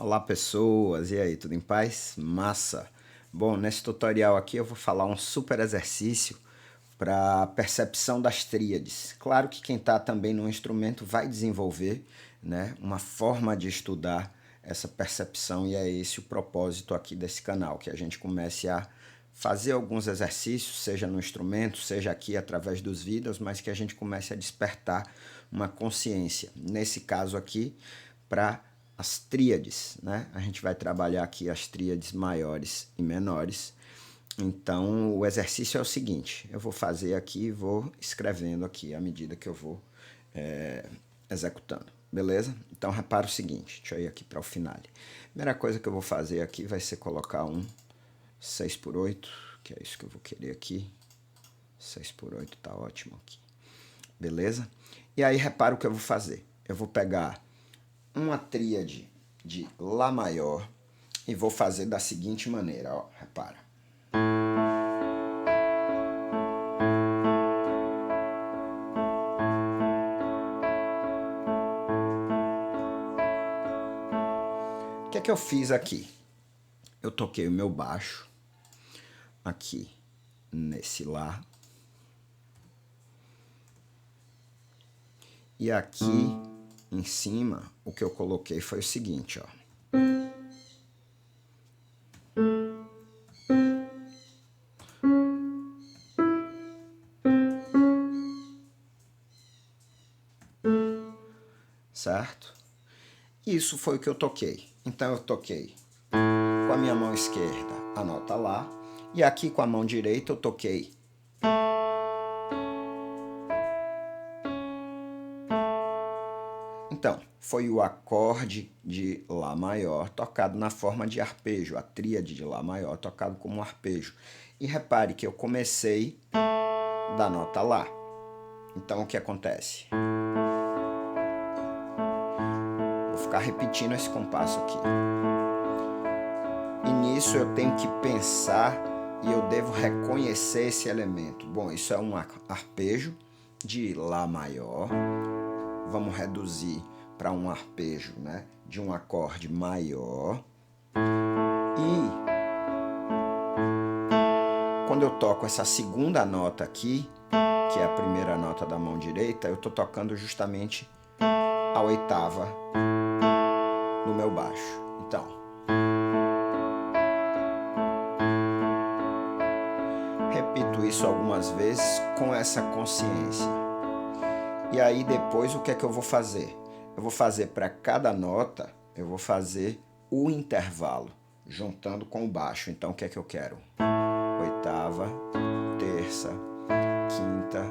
Olá pessoas, e aí, tudo em paz? Massa! Bom, nesse tutorial aqui eu vou falar um super exercício para percepção das tríades. Claro que quem está também no instrumento vai desenvolver, né, uma forma de estudar essa percepção e é esse o propósito aqui desse canal, que a gente comece a fazer alguns exercícios, seja no instrumento, seja aqui através dos vídeos, mas que a gente comece a despertar uma consciência. Nesse caso aqui, para as tríades, né? A gente vai trabalhar aqui as tríades maiores e menores. Então, o exercício é o seguinte, eu vou fazer aqui e vou escrevendo aqui à medida que eu vou executando, beleza? Então, repara o seguinte, deixa eu ir aqui para o final. Primeira coisa que eu vou fazer aqui vai ser colocar um 6x8, que é isso que eu vou querer aqui. 6x8 tá ótimo aqui, beleza? E aí, repara o que eu vou fazer. Eu vou pegar uma tríade de Lá maior e vou fazer da seguinte maneira, ó, repara. O que é que eu fiz aqui? Eu toquei o meu baixo aqui nesse Lá e aqui em cima o que eu coloquei foi o seguinte, ó. Certo? Isso foi o que eu toquei. Então eu toquei com a minha mão esquerda a nota Lá e aqui com a mão direita eu toquei então, foi o acorde de Lá maior tocado na forma de arpejo, a tríade de Lá maior tocado como um arpejo. E repare que eu comecei da nota Lá. Então, o que acontece? Vou ficar repetindo esse compasso aqui. E nisso eu tenho que pensar e eu devo reconhecer esse elemento. Bom, isso é um arpejo de Lá maior. Vamos reduzir para um arpejo, né, de um acorde maior. E quando eu toco essa segunda nota aqui, que é a primeira nota da mão direita, eu estou tocando justamente a oitava no meu baixo. Então, repito isso algumas vezes com essa consciência. E aí depois o que é que eu vou fazer? Eu vou fazer para cada nota, eu vou fazer o intervalo, juntando com o baixo. Então o que é que eu quero? Oitava, terça, quinta,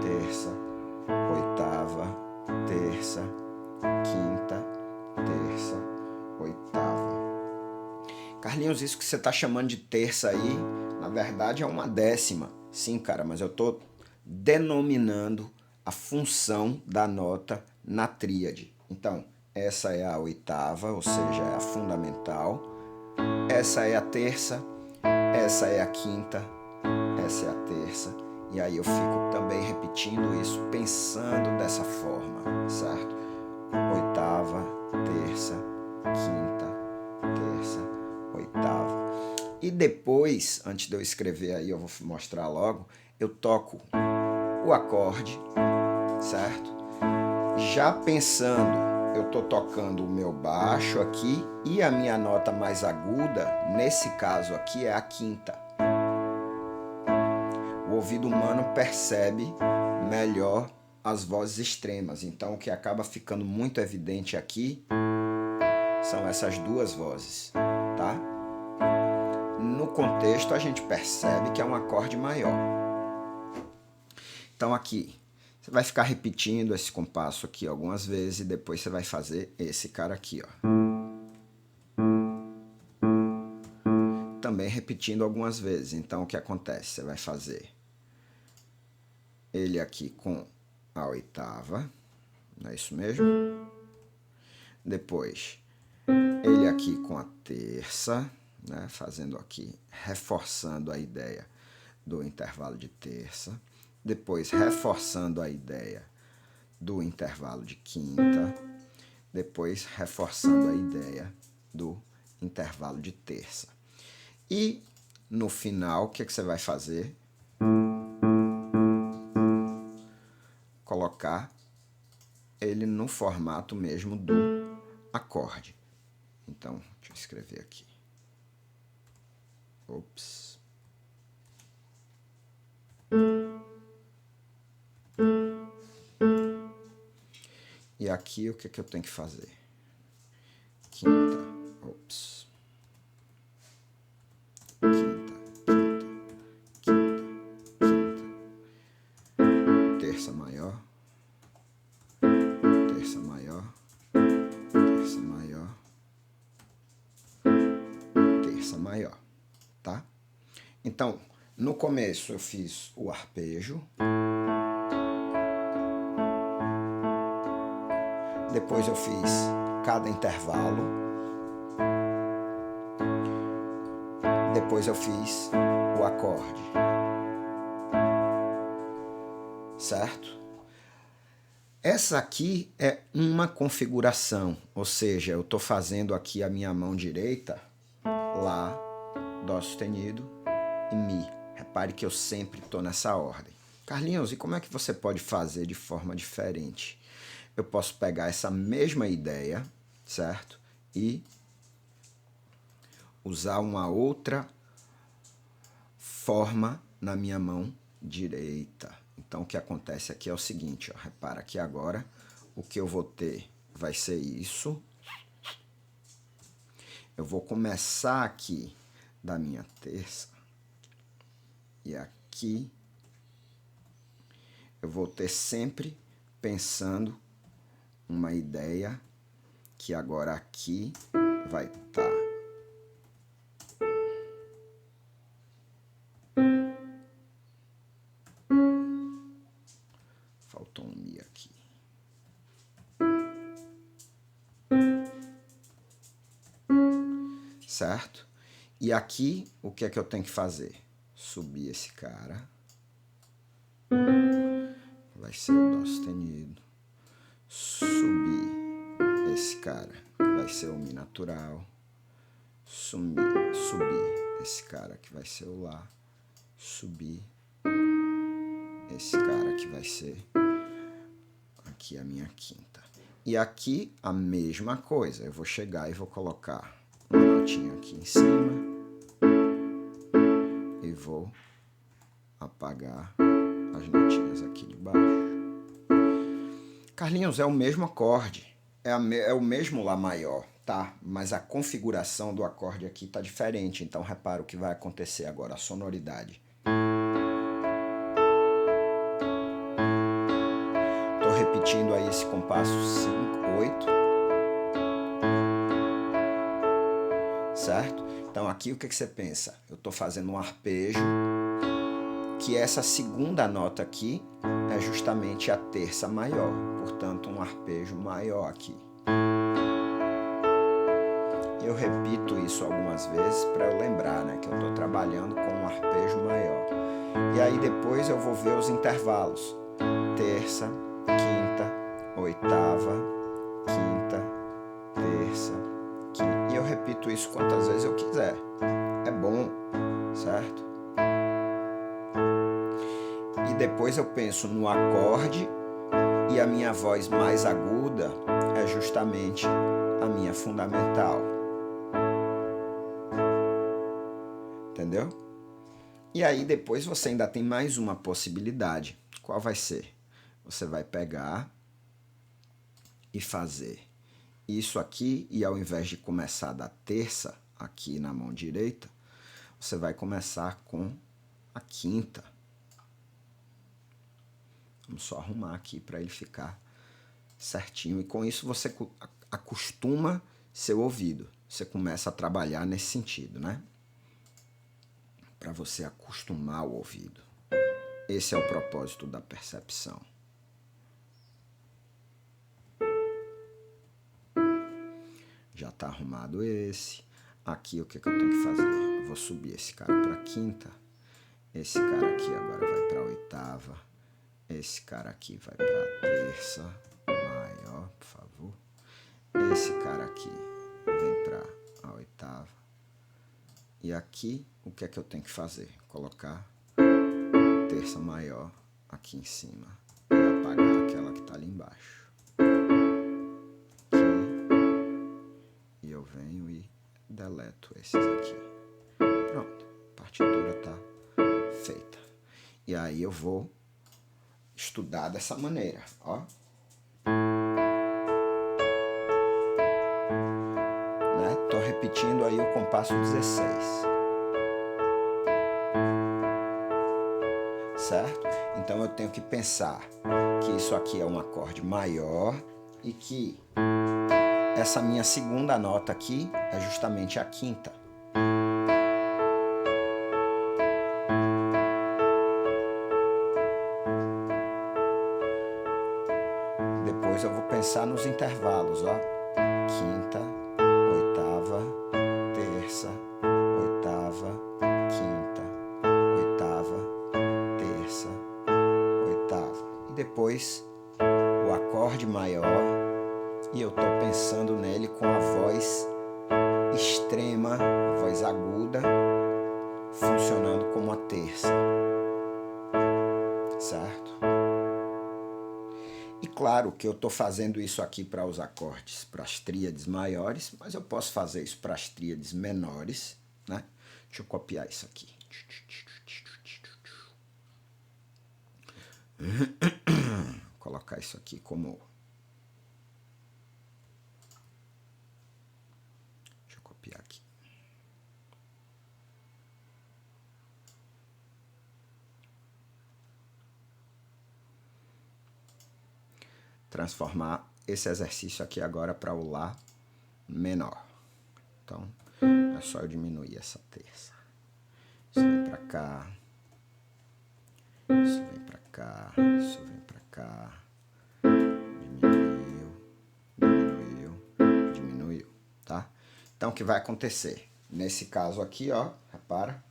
terça, oitava, terça, quinta, terça, oitava. Carlinhos, isso que você está chamando de terça aí, na verdade é uma décima. Sim, cara, mas eu estou denominando a função da nota na tríade. Então, essa é a oitava, ou seja, é a fundamental. Essa é a terça, essa é a quinta, essa é a terça. E aí eu fico também repetindo isso, pensando dessa forma, certo? Oitava, terça, quinta, terça, oitava. E depois, antes de eu escrever aí, eu vou mostrar logo, eu toco o acorde, certo? Já pensando, eu tô tocando o meu baixo aqui e a minha nota mais aguda, nesse caso aqui, é a quinta. O ouvido humano percebe melhor as vozes extremas, então o que acaba ficando muito evidente aqui são essas duas vozes, tá? No contexto a gente percebe que é um acorde maior. Então aqui, você vai ficar repetindo esse compasso aqui algumas vezes e depois você vai fazer esse cara aqui, ó. Também repetindo algumas vezes. Então o que acontece? Você vai fazer ele aqui com a oitava, não é isso mesmo? Depois ele aqui com a terça, né? Fazendo aqui, reforçando a ideia do intervalo de terça. Depois reforçando a ideia do intervalo de quinta, depois reforçando a ideia do intervalo de terça. E no final, o que você vai fazer? Colocar ele no formato mesmo do acorde. Então, deixa eu escrever aqui. Ops. E aqui o que eu tenho que fazer? Quinta. Ops. Quinta. Terça maior. Terça maior. Terça maior. Terça maior. Tá? Então, no começo eu fiz o arpejo. Depois eu fiz cada intervalo. Depois eu fiz o acorde. Certo? Essa aqui é uma configuração, ou seja, eu estou fazendo aqui a minha mão direita, Lá, Dó sustenido e Mi. Repare que eu sempre estou nessa ordem. Carlinhos, e como é que você pode fazer de forma diferente? Eu posso pegar essa mesma ideia, certo? E usar uma outra forma na minha mão direita. Então, o que acontece aqui é o seguinte, ó, repara que agora o que eu vou ter vai ser isso. Eu vou começar aqui da minha terça e aqui eu vou ter sempre pensando uma ideia que agora aqui vai estar faltou um Mi aqui. Certo? E aqui, o que é que eu tenho que fazer? Subir esse cara. Vai ser o Dó sustenido. Subir esse cara, que vai ser o Mi natural. Subir esse cara, que vai ser o Lá. Subir esse cara, que vai ser aqui a minha quinta. E aqui a mesma coisa. Eu vou chegar e vou colocar uma notinha aqui em cima e vou apagar as notinhas aqui de baixo. Carlinhos, é o mesmo acorde, é o mesmo Lá maior, tá? Mas a configuração do acorde aqui tá diferente, então repara o que vai acontecer agora, a sonoridade. Tô repetindo aí esse compasso 5, 8. Certo? Então aqui o que você pensa? Eu tô fazendo um arpejo, que essa segunda nota aqui é justamente a terça maior, portanto um arpejo maior aqui. Eu repito isso algumas vezes para eu lembrar, né, que eu estou trabalhando com um arpejo maior. E aí depois eu vou ver os intervalos. Terça, quinta, oitava, quinta, terça, quinta. E eu repito isso quantas vezes eu quiser. É bom, certo? E depois eu penso no acorde e a minha voz mais aguda é justamente a minha fundamental. Entendeu? E aí depois você ainda tem mais uma possibilidade. Qual vai ser? Você vai pegar e fazer isso aqui e ao invés de começar da terça aqui na mão direita, você vai começar com a quinta. Vamos só arrumar aqui para ele ficar certinho. E com isso você acostuma seu ouvido. Você começa a trabalhar nesse sentido, né? Para você acostumar o ouvido. Esse é o propósito da percepção. Já está arrumado esse. Aqui o que eu tenho que fazer? Eu vou subir esse cara para a quinta. Esse cara aqui agora vai para a oitava. Esse cara aqui vai para a terça maior, por favor. Esse cara aqui vem para E aqui, o que é que eu tenho que fazer? Colocar terça maior aqui em cima e apagar aquela que está ali embaixo. Aqui. E eu venho e deleto esses aqui. Pronto, a partitura está feita. E aí eu vou estudar dessa maneira, ó. Tô repetindo aí o compasso 16. Certo? Então eu tenho que pensar que isso aqui é um acorde maior e que essa minha segunda nota aqui é justamente a quinta. Depois eu vou pensar nos intervalos, ó. Quinta, oitava, terça, oitava, quinta, oitava, terça, oitava. E depois o acorde maior, e eu tô pensando nele com a voz extrema, a voz aguda, funcionando como a terça. Certo? E claro que eu estou fazendo isso aqui para os acordes, para as tríades maiores, mas eu posso fazer isso para as tríades menores, né? Deixa eu copiar isso aqui. Colocar isso aqui como... Deixa eu copiar aqui. Transformar esse exercício aqui agora para o Lá menor. Então, é só eu diminuir essa terça. Isso vem para cá. Isso vem para cá. Isso vem para cá. Diminuiu, tá? Então, o que vai acontecer? Nesse caso aqui, ó, repara.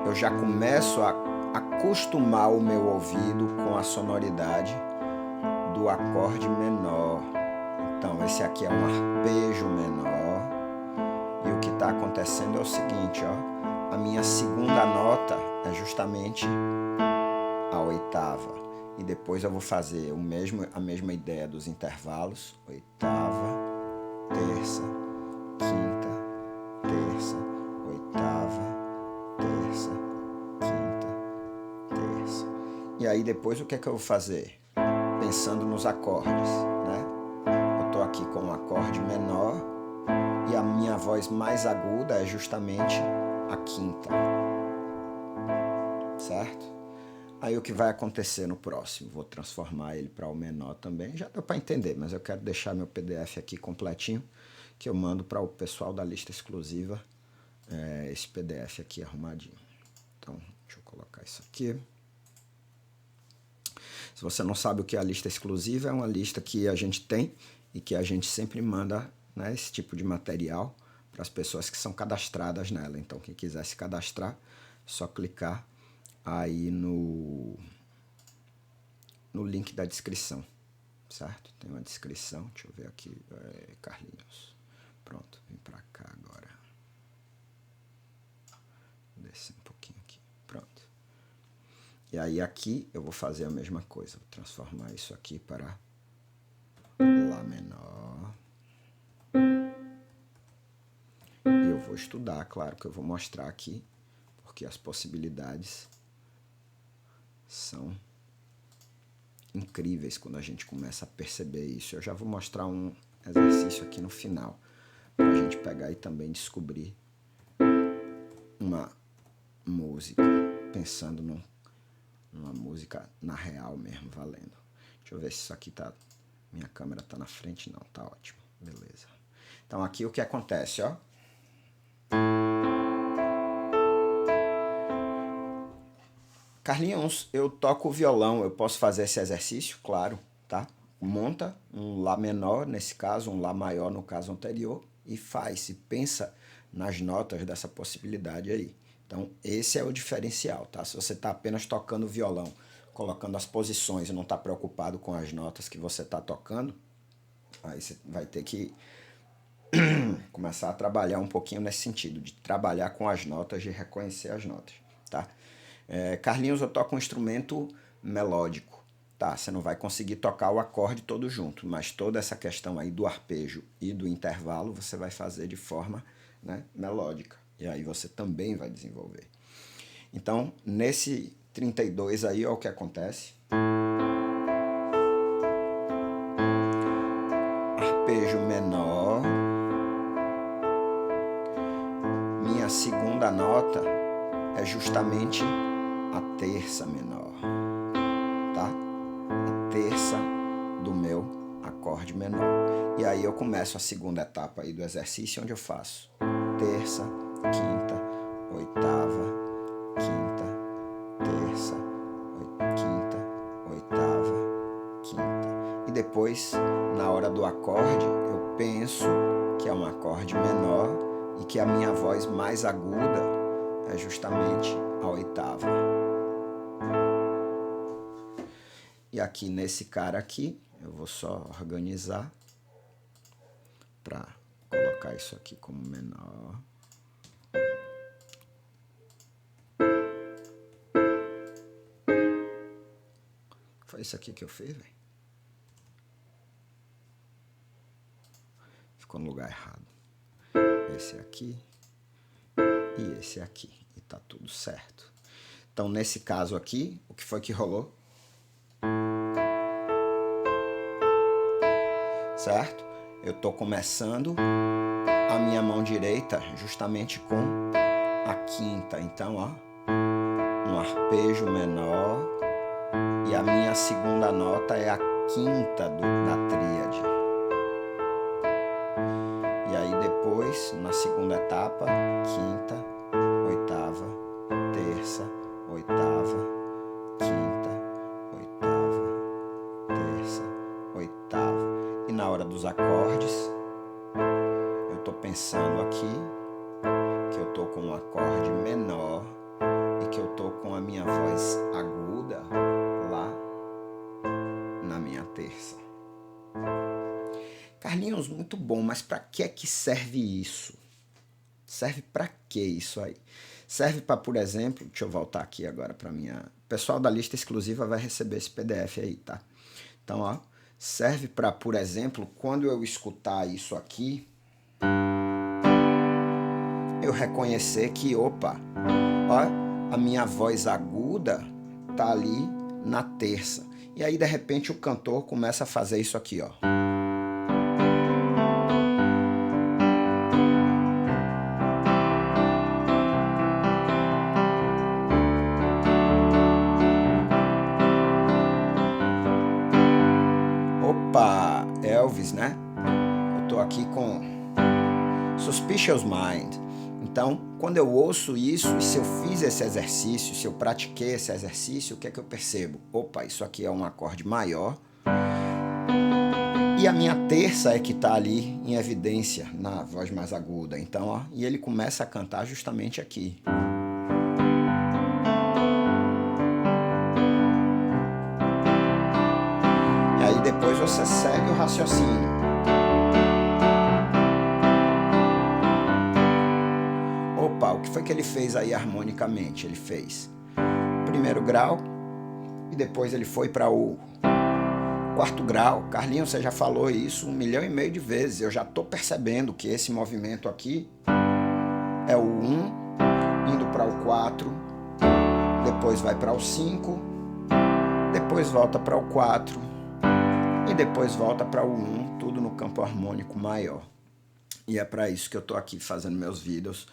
Eu já começo a acostumar o meu ouvido com a sonoridade do acorde menor. Então, esse aqui é um arpejo menor. E o que está acontecendo é o seguinte, ó. A minha segunda nota é justamente a oitava. E depois eu vou fazer a mesma ideia dos intervalos. Oitava, terça, quinta, terça, oitava, terça, quinta, terça. E aí depois o que é que eu vou fazer? Pensando nos acordes, né? Eu estou aqui com um acorde menor e a minha voz mais aguda é justamente a quinta. Certo? Aí o que vai acontecer no próximo? Vou transformar ele para o menor também. Já deu para entender, mas eu quero deixar meu PDF aqui completinho, que eu mando para o pessoal da lista exclusiva, esse PDF aqui arrumadinho. Então, deixa eu colocar isso aqui. Se você não sabe o que é a lista exclusiva, é uma lista que a gente tem e que a gente sempre manda, né, esse tipo de material para as pessoas que são cadastradas nela. Então, quem quiser se cadastrar, é só clicar aí no link da descrição, certo? Tem uma descrição, deixa eu ver aqui, Carlinhos. Pronto, vem pra cá agora. Vou descer um pouquinho aqui, pronto. E aí aqui eu vou fazer a mesma coisa, vou transformar isso aqui para Lá menor. E eu vou estudar, claro que eu vou mostrar aqui, porque as possibilidades são incríveis quando a gente começa a perceber isso. Eu já vou mostrar um exercício aqui no final, para a gente pegar e também descobrir uma música, pensando numa música na real mesmo, valendo. Deixa eu ver se isso aqui tá... Minha câmera tá na frente, não, tá ótimo, beleza. Então aqui o que acontece, ó. Carlinhos, eu toco violão, eu posso fazer esse exercício? Claro, tá? Monta um Lá menor, nesse caso, um Lá maior no caso anterior, e pensa nas notas dessa possibilidade aí. Então, esse é o diferencial, tá? Se você está apenas tocando violão, colocando as posições e não está preocupado com as notas que você está tocando, aí você vai ter que começar a trabalhar um pouquinho nesse sentido, de trabalhar com as notas, de reconhecer as notas, tá? Carlinhos, eu toco um instrumento melódico, tá? Você não vai conseguir tocar o acorde todo junto, mas toda essa questão aí do arpejo e do intervalo você vai fazer de forma, né, melódica. E aí você também vai desenvolver. Então, nesse 32 aí, olha o que acontece. Arpejo menor. Minha segunda nota é justamente a terça menor, tá? A terça do meu acorde menor. E aí eu começo a segunda etapa aí do exercício, onde eu faço terça, quinta, oitava, quinta, terça, quinta, oitava, quinta. E depois, na hora do acorde, eu penso que é um acorde menor e que a minha voz mais aguda é justamente a oitava. E aqui nesse cara aqui, eu vou só organizar para colocar isso aqui como menor. Foi isso aqui que eu fiz, velho? Ficou no lugar errado. Esse aqui e esse aqui. E tá tudo certo. Então, nesse caso aqui, o que foi que rolou? Certo? Eu tô começando a minha mão direita justamente com a quinta. Então, ó, um arpejo menor e a minha segunda nota é a quinta da tríade. E aí depois, na segunda etapa, quinta, oitava, terça, oitava, quinta, oitava, terça, oitava. E na hora dos acordes, eu tô pensando aqui que eu tô com um acorde menor e que eu tô com a minha voz aguda lá na minha terça. Carlinhos, muito bom, mas para que é que serve isso? Serve para que isso aí? Serve para, por exemplo, deixa eu voltar aqui agora para minha... O pessoal da lista exclusiva vai receber esse PDF aí, tá? Então, ó, serve para, por exemplo, quando eu escutar isso aqui, eu reconhecer que, opa, ó, a minha voz aguda tá ali na terça. E aí, de repente, o cantor começa a fazer isso aqui, ó. Opa, Elvis, né? Eu tô aqui com Suspicious Mind. Então, quando eu ouço isso, e se eu fiz esse exercício, se eu pratiquei esse exercício, o que é que eu percebo? Opa, isso aqui é um acorde maior. E a minha terça é que tá ali em evidência, na voz mais aguda. Então, ó, e ele começa a cantar justamente aqui. E aí depois você segue o raciocínio. Opa, o que foi que ele fez aí harmonicamente? Ele fez primeiro grau e depois ele foi para o quarto grau. Carlinhos, você já falou isso 1,5 milhão de vezes. Eu já estou percebendo que esse movimento aqui é o 1 indo para o 4, depois vai para o 5, depois volta para o 4 e depois volta para o 1, tudo no campo harmônico maior. E é para isso que eu estou aqui fazendo meus vídeos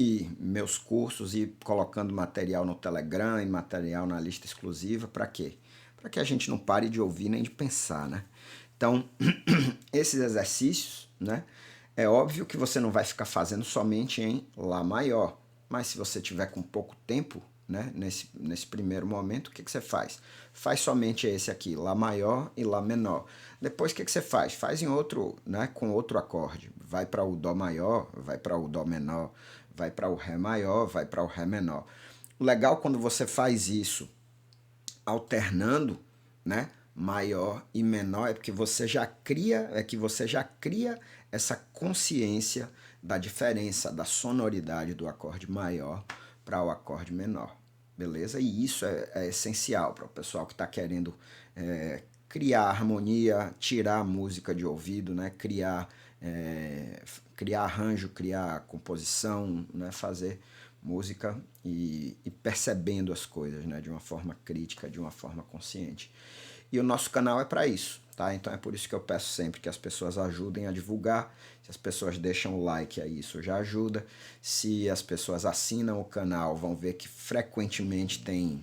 e meus cursos e colocando material no Telegram e material na lista exclusiva. Para quê? Para que a gente não pare de ouvir nem de pensar, né? Então, esses exercícios, né? É óbvio que você não vai ficar fazendo somente em Lá maior, mas se você tiver com pouco tempo, né? Nesse primeiro momento, o que você faz? Faz somente esse aqui, Lá maior e Lá menor. Depois, o que você faz? Faz em outro, né? Com outro acorde. Vai para o Dó maior, vai para o Dó menor, vai para o Ré maior, vai para o Ré menor. O legal quando você faz isso alternando, né? maior e menor, é porque você já cria, essa consciência da diferença da sonoridade do acorde maior para o acorde menor, beleza? E isso é essencial para o pessoal que está querendo criar harmonia, tirar a música de ouvido, né? Criar arranjo, criar composição, né? Fazer música e percebendo as coisas, né? De uma forma crítica, de uma forma consciente. E o nosso canal é para isso, tá? Então é por isso que eu peço sempre que as pessoas ajudem a divulgar. Se as pessoas deixam o like aí, isso já ajuda. Se as pessoas assinam o canal, vão ver que frequentemente tem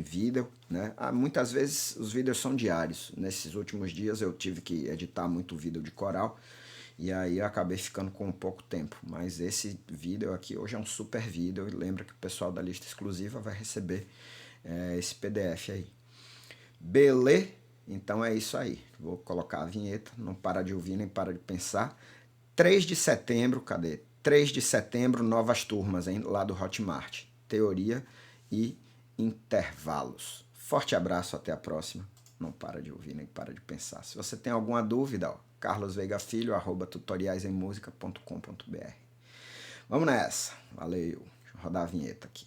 vídeo, né? Muitas vezes os vídeos são diários. Nesses últimos dias eu tive que editar muito vídeo de coral e aí eu acabei ficando com pouco tempo. Mas esse vídeo aqui hoje é um super vídeo e lembra que o pessoal da lista exclusiva vai receber esse PDF aí. Beleza? Então é isso aí. Vou colocar a vinheta. Não para de ouvir nem para de pensar. 3 de setembro, cadê? 3 de setembro, novas turmas, hein? Lá do Hotmart. Teoria e intervalos. Forte abraço, até a próxima. Não para de ouvir nem para de pensar. Se você tem alguma dúvida, carlosveigafilho@tutoriaisemmusica.com.br. Vamos nessa. Valeu. Deixa eu rodar a vinheta aqui.